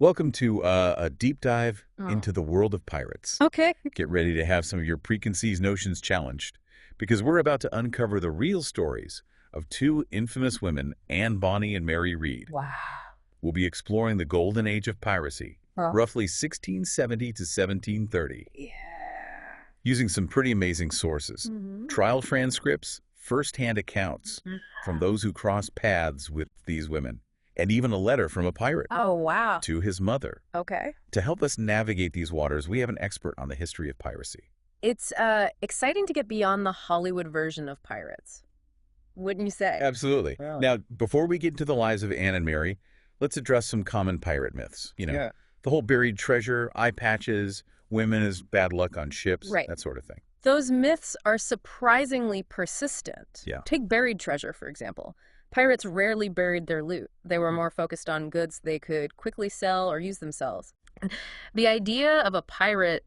Welcome to a deep dive Oh, into the world of pirates. okay. Get ready to have some of your preconceived notions challenged, because we're about to uncover the real stories of two infamous women, Anne Bonny and Mary Read. Wow. We'll be exploring the golden age of piracy, Huh? roughly 1670 to 1730, Yeah. using some pretty amazing sources. Hmm. Trial transcripts, first-hand accounts from those who crossed paths with these women, and even a letter from a pirate Oh, wow. to his mother. Okay. To help us navigate these waters, we have an expert on the history of piracy. It's exciting to get beyond the Hollywood version of pirates, wouldn't you say? Absolutely. Really? Now, before we get into the lives of Anne and Mary, let's address some common pirate myths. Yeah. The whole buried treasure, eye patches, women as bad luck on ships, Right. that sort of thing. Those myths are surprisingly persistent. Yeah. Take buried treasure, for example. Pirates rarely buried their loot. They were more focused on goods they could quickly sell or use themselves. The idea of a pirate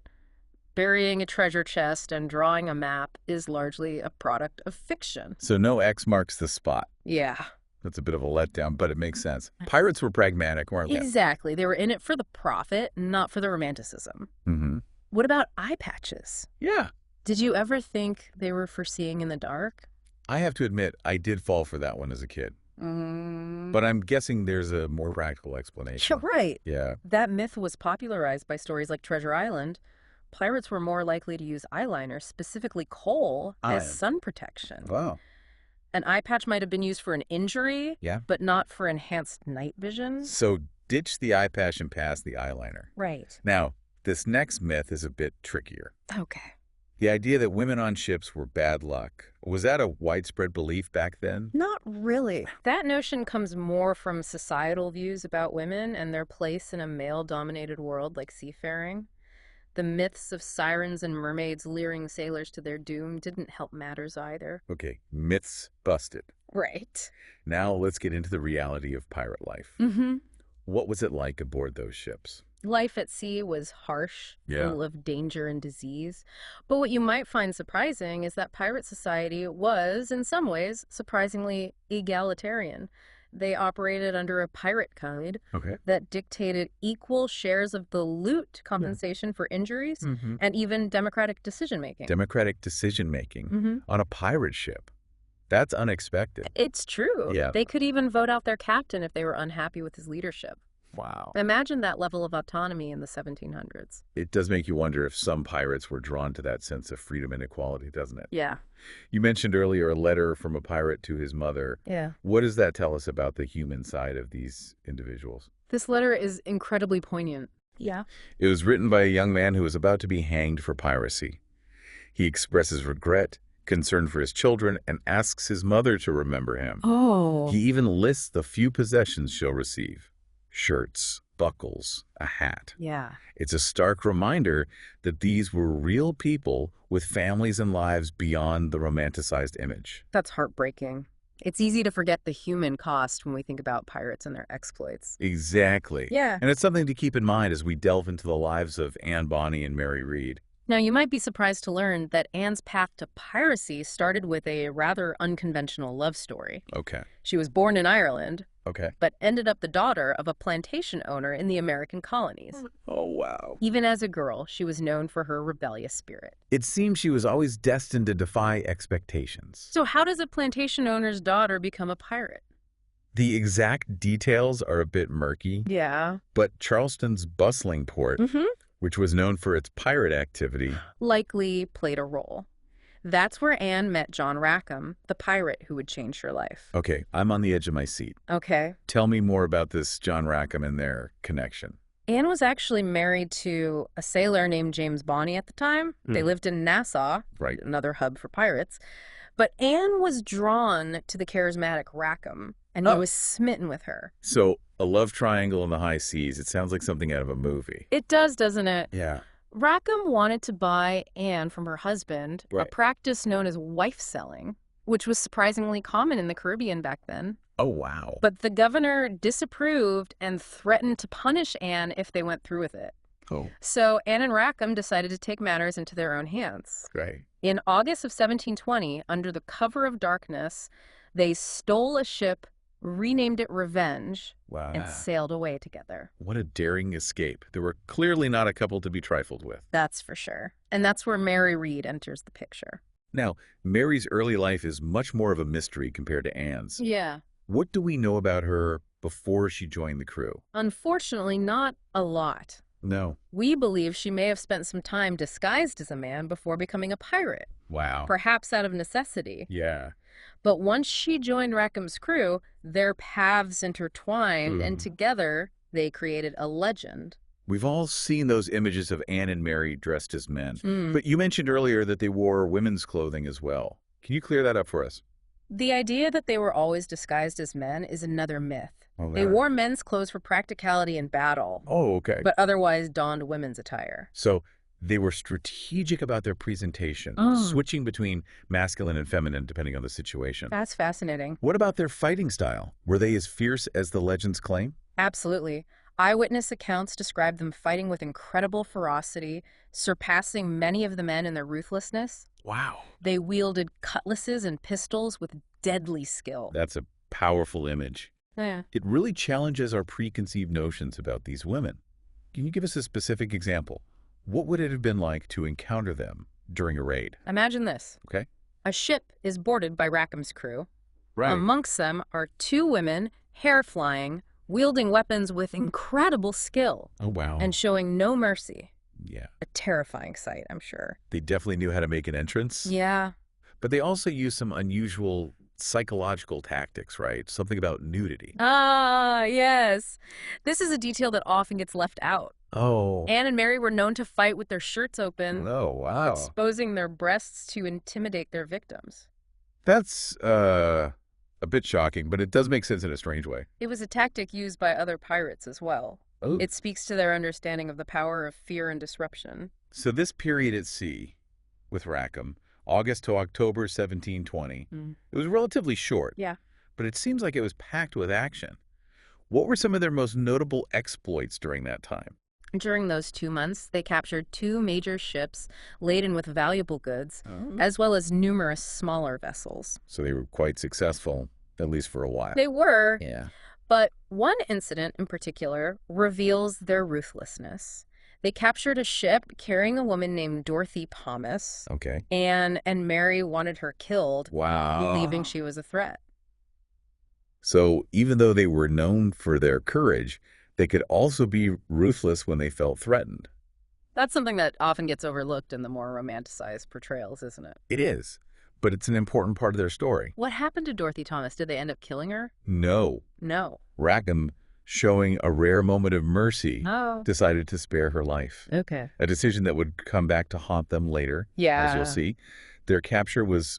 burying a treasure chest and drawing a map is largely a product of fiction. So no X marks the spot. Yeah, That's a bit of a letdown, but it makes sense. Pirates were pragmatic, weren't they? exactly. They were in it for the profit, not for the romanticism. Mm-hmm. What about eye patches? Yeah. Did you ever think they were for seeing in the dark? I have to admit, I did fall for that one as a kid. But I'm guessing there's a more practical explanation. You're right. Yeah. That myth was popularized by stories like Treasure Island. Pirates were more likely to use eyeliner, specifically kohl, as Iron. sun protection. Wow. An eye patch might have been used for an injury, Yeah. but not for enhanced night vision. So ditch the eye patch and pass the eyeliner. Right. Now, this next myth is a bit trickier. Okay. The idea that women on ships were bad luck. Was that a widespread belief back then? Not really. That notion comes more from societal views about women and their place in a male-dominated world like seafaring. The myths of sirens and mermaids luring sailors to their doom didn't help matters either. Okay, myths busted. Right. Now let's get into the reality of pirate life. Mm-hmm. What was it like aboard those ships? Life at sea was harsh, Yeah. full of danger and disease. But what you might find surprising is that pirate society was, in some ways, surprisingly egalitarian. They operated under a pirate code Okay. that dictated equal shares of the loot compensation for injuries Mm-hmm. and even democratic decision-making. Democratic decision-making Mm-hmm. on a pirate ship. That's unexpected. It's true. Yeah. They could even vote out their captain if they were unhappy with his leadership. Wow. Imagine that level of autonomy in the 1700s. It does make you wonder if some pirates were drawn to that sense of freedom and equality, doesn't it? Yeah. You mentioned earlier a letter from a pirate to his mother. Yeah. What does that tell us about the human side of these individuals? This letter is incredibly poignant. Yeah. It was written by a young man who was about to be hanged for piracy. He expresses regret, concern for his children, and asks his mother to remember him. Oh. He even lists the few possessions she'll receive: shirts, buckles, a hat. Yeah. It's a stark reminder that these were real people with families and lives beyond the romanticized image. That's heartbreaking. It's easy to forget the human cost when we think about pirates and their exploits. Exactly. Yeah. And it's something to keep in mind as we delve into the lives of Anne Bonny and Mary Read. Now, you might be surprised to learn that Anne's path to piracy started with a rather unconventional love story. Okay. She was born in Ireland, Okay. but ended up the daughter of a plantation owner in the American colonies. Oh, wow. Even as a girl, she was known for her rebellious spirit. It seems she was always destined to defy expectations. So how does a plantation owner's daughter become a pirate? The exact details are a bit murky, Yeah. but Charleston's bustling port, Mm-hmm. which was known for its pirate activity, Likely played a role. That's where Anne met John Rackham, the pirate who would change her life. Okay, I'm on the edge of my seat. Okay. Tell me more about this John Rackham and their connection. Anne was actually married to a sailor named James Bonny at the time. They lived in Nassau, Right. another hub for pirates. But Anne was drawn to the charismatic Rackham, and he Oh. was smitten with her. So, a love triangle in the high seas. It sounds like something out of a movie. It does, doesn't it? Yeah. Rackham wanted to buy Anne from her husband, a Right. practice known as wife selling, which was surprisingly common in the Caribbean back then. Oh, wow. But the governor disapproved and threatened to punish Anne if they went through with it. Oh, So Anne and Rackham decided to take matters into their own hands. great. In August of 1720, under the cover of darkness, they stole a ship renamed it Revenge, Wow. and sailed away together. What a daring escape. They were clearly not a couple to be trifled with. That's for sure. And that's where Mary Read enters the picture. Now, Mary's early life is much more of a mystery compared to Anne's. Yeah. What do we know about her before she joined the crew? Unfortunately, not a lot. No. We believe she may have spent some time disguised as a man before becoming a pirate, Wow. perhaps out of necessity. Yeah. But once she joined Rackham's crew, their paths intertwined, and together they created a legend. We've all seen those images of Anne and Mary dressed as men. But you mentioned earlier that they wore women's clothing as well. Can you clear that up for us? The idea that they were always disguised as men is another myth. Oh, They wore men's clothes for practicality in battle, Oh, okay. but otherwise donned women's attire. So they were strategic about their presentation, switching between masculine and feminine depending on the situation. That's fascinating. What about their fighting style? Were they as fierce as the legends claim? Absolutely. Eyewitness accounts describe them fighting with incredible ferocity, surpassing many of the men in their ruthlessness. Wow. They wielded cutlasses and pistols with deadly skill. That's a powerful image. Yeah. It really challenges our preconceived notions about these women. Can you give us a specific example? What would it have been like to encounter them during a raid? Imagine this. Okay. A ship is boarded by Rackham's crew. Amongst them are two women, hair flying, wielding weapons with incredible skill Oh, wow. and showing no mercy. Yeah. A terrifying sight, I'm sure. They definitely knew how to make an entrance. Yeah. But they also used some unusual psychological tactics, right? Something about nudity. Ah, yes. This is a detail that often gets left out. Oh. Anne and Mary were known to fight with their shirts open, Oh, wow. exposing their breasts to intimidate their victims. That's a bit shocking, but it does make sense in a strange way. It was a tactic used by other pirates as well. Oh. It speaks to their understanding of the power of fear and disruption. So this period at sea with Rackham, August to October 1720, it was relatively short. Yeah. But it seems like it was packed with action. What were some of their most notable exploits during that time? During those 2 months, they captured 2 major ships laden with valuable goods, as well as numerous smaller vessels. So they were quite successful, at least for a while. They were, Yeah. but one incident in particular reveals their ruthlessness. They captured a ship carrying a woman named Dorothy Thomas. Okay. Anne and Mary wanted her killed, Wow. believing she was a threat. So even though they were known for their courage, they could also be ruthless when they felt threatened. That's something that often gets overlooked in the more romanticized portrayals, isn't it? It is, but it's an important part of their story. What happened to Dorothy Thomas? Did they end up killing her? No. No. Rackham, showing a rare moment of mercy, Oh. decided to spare her life. Okay. A decision that would come back to haunt them later, as you'll see. Their capture was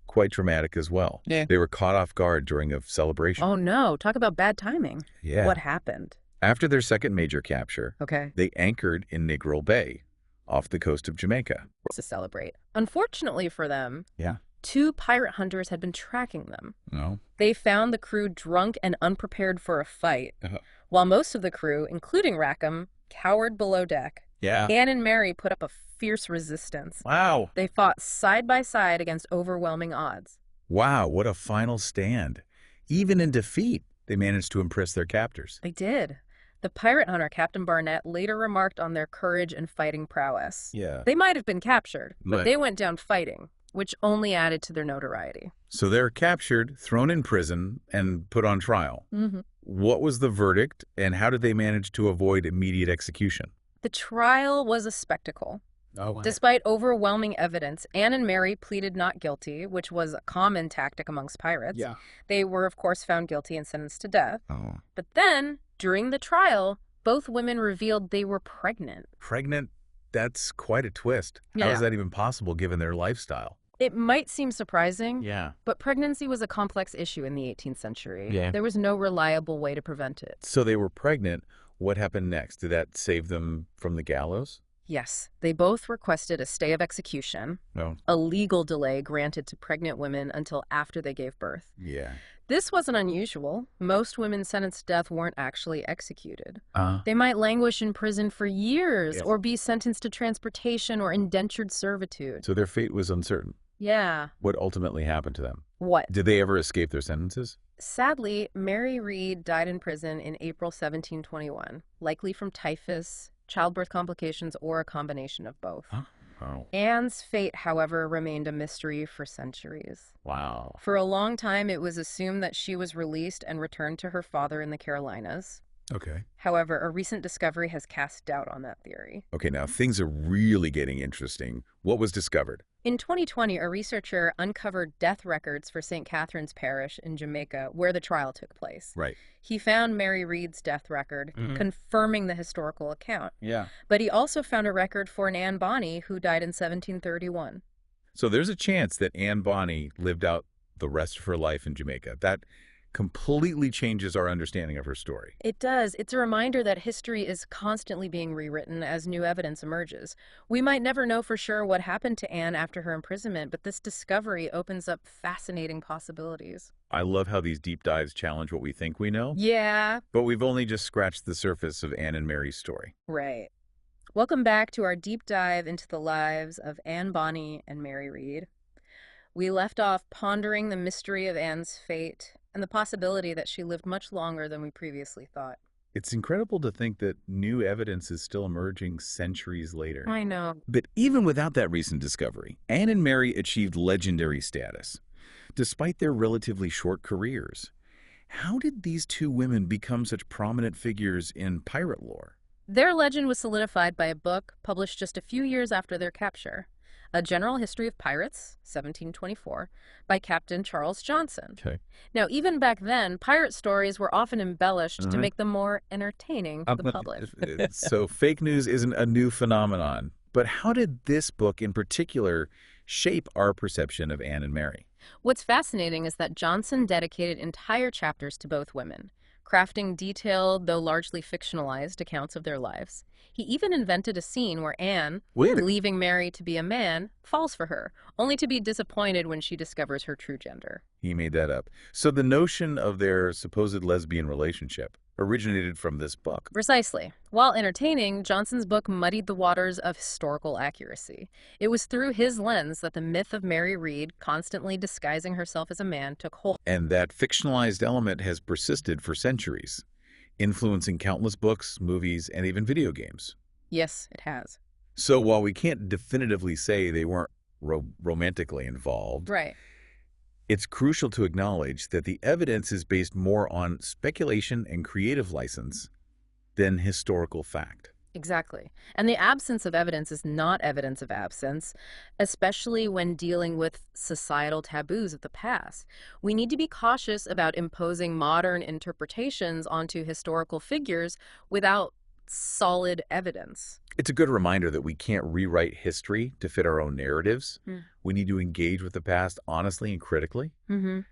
quite dramatic as well. Yeah. They were caught off guard during a celebration. Oh, no. Talk about bad timing. Yeah. What happened? After their second major capture, Okay. they anchored in Negril Bay, off the coast of Jamaica. To celebrate. Unfortunately for them, Yeah. 2 pirate hunters had been tracking them. No. They found the crew drunk and unprepared for a fight, Uh-huh. while most of the crew, including Rackham, cowered below deck. Yeah. Anne and Mary put up a fierce resistance. Wow. They fought side by side against overwhelming odds. Wow, what a final stand. Even in defeat, they managed to impress their captors. They did. The pirate hunter, Captain Barnett, later remarked on their courage and fighting prowess. Yeah. They might have been captured, but But- they went down fighting, which only added to their notoriety. So they're captured, thrown in prison, and put on trial. Mm-hmm. What was the verdict, and how did they manage to avoid immediate execution? The trial was a spectacle. Oh, wow. Despite overwhelming evidence, Anne and Mary pleaded not guilty, which was a common tactic amongst pirates. Yeah. They were, of course, found guilty and sentenced to death. Oh. But then, during the trial, both women revealed they were pregnant. Pregnant? That's quite a twist. How Yeah. is that even possible given their lifestyle? It might seem surprising, Yeah. but pregnancy was a complex issue in the 18th century. Yeah. There was no reliable way to prevent it. So they were pregnant. What happened next? Did that save them from the gallows? Yes, they both requested a stay of execution, No. a legal delay granted to pregnant women until after they gave birth. Yeah. This wasn't unusual. Most women sentenced to death weren't actually executed. Uh, They might languish in prison for years Yes. or be sentenced to transportation or indentured servitude. so their fate was uncertain. Yeah. What ultimately happened to them? What? Did they ever escape their sentences? Sadly, Mary Read died in prison in April 1721, likely from typhus, childbirth complications, or a combination of both. Huh? Oh, Anne's fate, however, remained a mystery for centuries. wow. For a long time, it was assumed that she was released and returned to her father in the Carolinas. Okay. However, a recent discovery has cast doubt on that theory. Okay, now things are really getting interesting. What was discovered? In 2020, a researcher uncovered death records for St. Catherine's Parish in Jamaica, where the trial took place. Right. He found Mary Read's death record, confirming the historical account. Yeah. But he also found a record for an Anne Bonny who died in 1731. So there's a chance that Anne Bonny lived out the rest of her life in Jamaica. That completely changes our understanding of her story. It does. It's a reminder that history is constantly being rewritten as new evidence emerges. We might never know for sure what happened to Anne after her imprisonment, but this discovery opens up fascinating possibilities. I love how these deep dives challenge what we think we know, Yeah, but we've only just scratched the surface of Anne and Mary's story. right. Welcome back to our deep dive into the lives of Anne Bonny and Mary Read. We left off pondering the mystery of Anne's fate and the possibility that she lived much longer than we previously thought. It's incredible to think that new evidence is still emerging centuries later. I know. But even without that recent discovery, Anne and Mary achieved legendary status, despite their relatively short careers. How did these two women become such prominent figures in pirate lore? Their legend was solidified by a book published just a few years after their capture, A General History of Pirates, 1724, by Captain Charles Johnson. Okay. Now, even back then, pirate stories were often embellished to make them more entertaining for the public. So fake news isn't a new phenomenon. But how did this book in particular shape our perception of Anne and Mary? What's fascinating is that Johnson dedicated entire chapters to both women, crafting detailed, though largely fictionalized, accounts of their lives. He even invented a scene where Anne, leaving Mary to be a man, falls for her, only to be disappointed when she discovers her true gender. He made that up. So the notion of their supposed lesbian relationship originated from this book. Precisely. While entertaining, Johnson's book muddied the waters of historical accuracy. It was through his lens that the myth of Mary Read, constantly disguising herself as a man, took hold. And that fictionalized element has persisted for centuries, influencing countless books, movies, and even video games. Yes, it has. So while we can't definitively say they weren't romantically involved, Right. it's crucial to acknowledge that the evidence is based more on speculation and creative license than historical fact. Exactly. And the absence of evidence is not evidence of absence, especially when dealing with societal taboos of the past. We need to be cautious about imposing modern interpretations onto historical figures without solid evidence. It's a good reminder that we can't rewrite history to fit our own narratives. We need to engage with the past honestly and critically.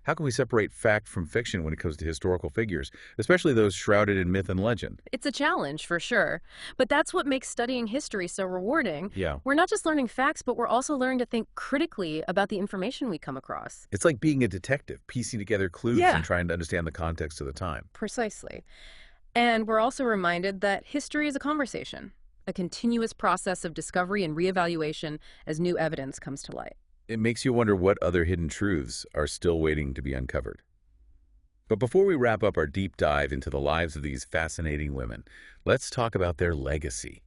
How can we separate fact from fiction when it comes to historical figures, especially those shrouded in myth and legend? It's a challenge, for sure. But that's what makes studying history so rewarding. Yeah. We're not just learning facts, but we're also learning to think critically about the information we come across. It's like being a detective, piecing together clues Yeah. and trying to understand the context of the time. Precisely. And we're also reminded that history is a conversation, a continuous process of discovery and reevaluation as new evidence comes to light. It makes you wonder what other hidden truths are still waiting to be uncovered. But before we wrap up our deep dive into the lives of these fascinating women, let's talk about their legacy.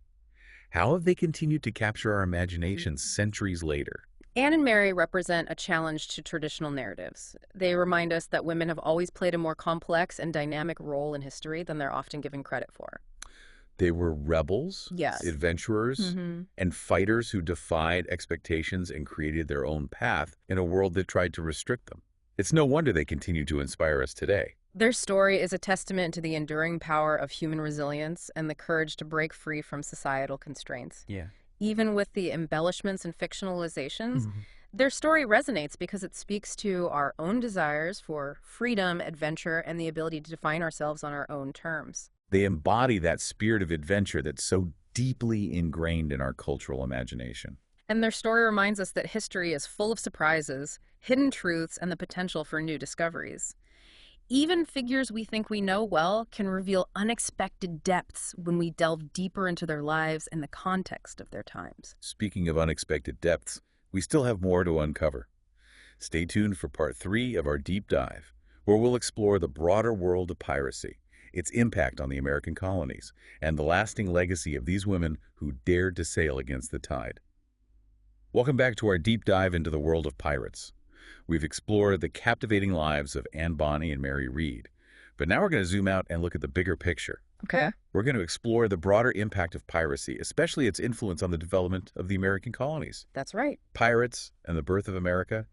How have they continued to capture our imaginations centuries later? Anne and Mary represent a challenge to traditional narratives. They remind us that women have always played a more complex and dynamic role in history than they're often given credit for. They were rebels, Yes. adventurers, and fighters who defied expectations and created their own path in a world that tried to restrict them. It's no wonder they continue to inspire us today. Their story is a testament to the enduring power of human resilience and the courage to break free from societal constraints. Yeah. Even with the embellishments and fictionalizations, their story resonates because it speaks to our own desires for freedom, adventure, and the ability to define ourselves on our own terms. They embody that spirit of adventure that's so deeply ingrained in our cultural imagination. And their story reminds us that history is full of surprises, hidden truths, and the potential for new discoveries. Even figures we think we know well can reveal unexpected depths when we delve deeper into their lives and the context of their times. Speaking of unexpected depths, we still have more to uncover. Stay tuned for part 3 of our deep dive, where we'll explore the broader world of piracy, its impact on the American colonies, and the lasting legacy of these women who dared to sail against the tide. Welcome back to our deep dive into the world of pirates. We've explored the captivating lives of Anne Bonny and Mary Read, but now we're going to zoom out and look at the bigger picture. Okay. We're going to explore the broader impact of piracy, especially its influence on the development of the American colonies. That's right. Pirates and the birth of America,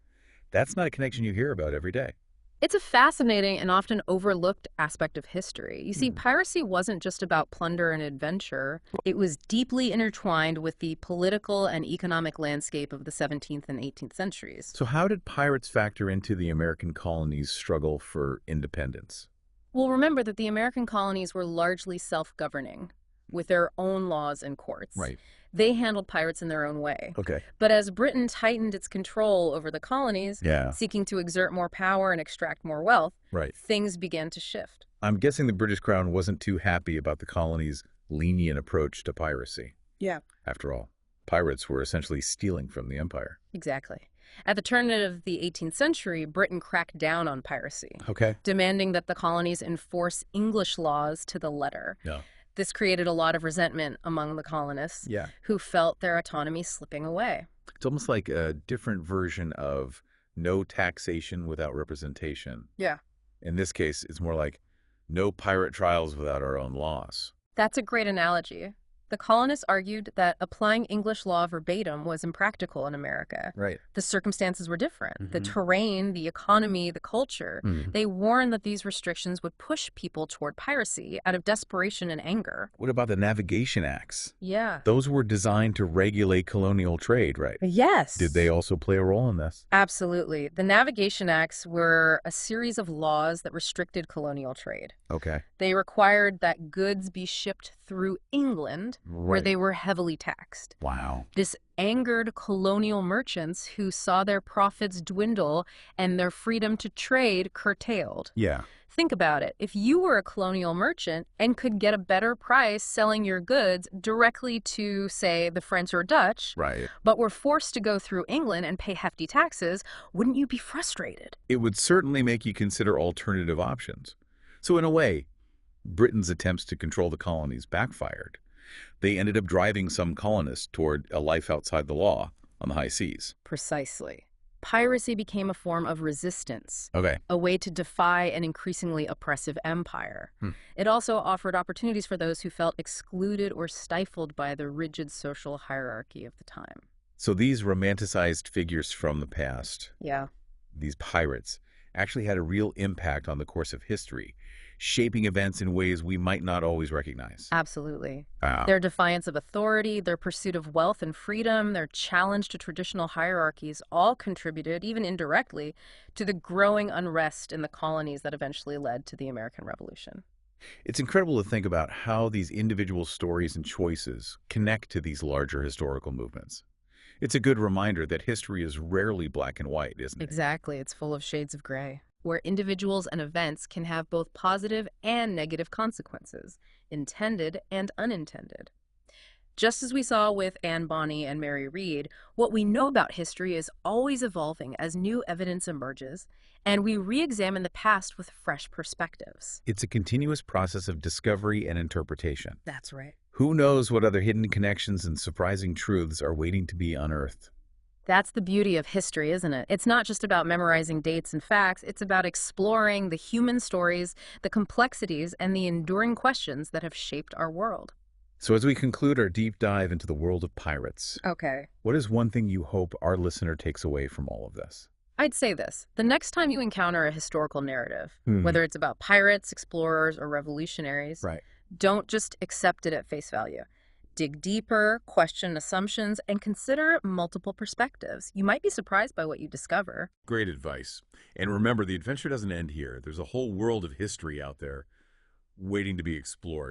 that's not a connection you hear about every day. It's a fascinating and often overlooked aspect of history. You see, Hmm. piracy wasn't just about plunder and adventure. It was deeply intertwined with the political and economic landscape of the 17th and 18th centuries. So how did pirates factor into the American colonies' struggle for independence? Well, remember that the American colonies were largely self-governing, with their own laws and courts. Right. They handled pirates in their own way. Okay. But as Britain tightened its control over the colonies, Yeah. seeking to exert more power and extract more wealth, Right. things began to shift. I'm guessing the British Crown wasn't too happy about the colonies' lenient approach to piracy. Yeah. After all, pirates were essentially stealing from the empire. Exactly. At the turn of the 18th century, Britain cracked down on piracy, Okay. demanding that the colonies enforce English laws to the letter. Yeah. This created a lot of resentment among the colonists, Yeah. who felt their autonomy slipping away. It's almost like a different version of no taxation without representation. Yeah. In this case, it's more like no pirate trials without our own laws. That's a great analogy. The colonists argued that applying English law verbatim was impractical in America. Right. The circumstances were different. The Mhm. terrain, the economy, the culture. Mhm. They warned that these restrictions would push people toward piracy out of desperation and anger. What about the Navigation Acts? Yeah. Those were designed to regulate colonial trade, right? Yes. Did they also play a role in this? Absolutely. The Navigation Acts were a series of laws that restricted colonial trade. Okay. They required that goods be shipped through England, where Right. they were heavily taxed. Wow. This angered colonial merchants who saw their profits dwindle and their freedom to trade curtailed. Yeah. Think about it. If you were a colonial merchant and could get a better price selling your goods directly to, say, the French or Dutch, Right. but were forced to go through England and pay hefty taxes, wouldn't you be frustrated? It would certainly make you consider alternative options. So in a way, Britain's attempts to control the colonies backfired. They ended up driving some colonists toward a life outside the law on the high seas. Precisely. Piracy became a form of resistance, Okay. a way to defy an increasingly oppressive empire. It also offered opportunities for those who felt excluded or stifled by the rigid social hierarchy of the time. So these romanticized figures from the past, Yeah. these pirates, actually had a real impact on the course of history, shaping events in ways we might not always recognize. Absolutely. Wow. Their defiance of authority, their pursuit of wealth and freedom, their challenge to traditional hierarchies all contributed, even indirectly, to the growing unrest in the colonies that eventually led to the American Revolution. It's incredible to think about how these individual stories and choices connect to these larger historical movements. It's a good reminder that history is rarely black and white, isn't it? Exactly. It's full of shades of gray, where individuals and events can have both positive and negative consequences, intended and unintended. Just as we saw with Anne Bonny and Mary Read, what we know about history is always evolving as new evidence emerges, and we re-examine the past with fresh perspectives. It's a continuous process of discovery and interpretation. That's right. Who knows what other hidden connections and surprising truths are waiting to be unearthed? That's the beauty of history, isn't it? It's not just about memorizing dates and facts. It's about exploring the human stories, the complexities, and the enduring questions that have shaped our world. So as we conclude our deep dive into the world of pirates, Okay. what is one thing you hope our listener takes away from all of this? I'd say this. The next time you encounter a historical narrative, Hmm. whether it's about pirates, explorers, or revolutionaries, Right. don't just accept it at face value. Dig deeper, question assumptions, and consider multiple perspectives. You might be surprised by what you discover. Great advice. And remember, the adventure doesn't end here. There's a whole world of history out there waiting to be explored.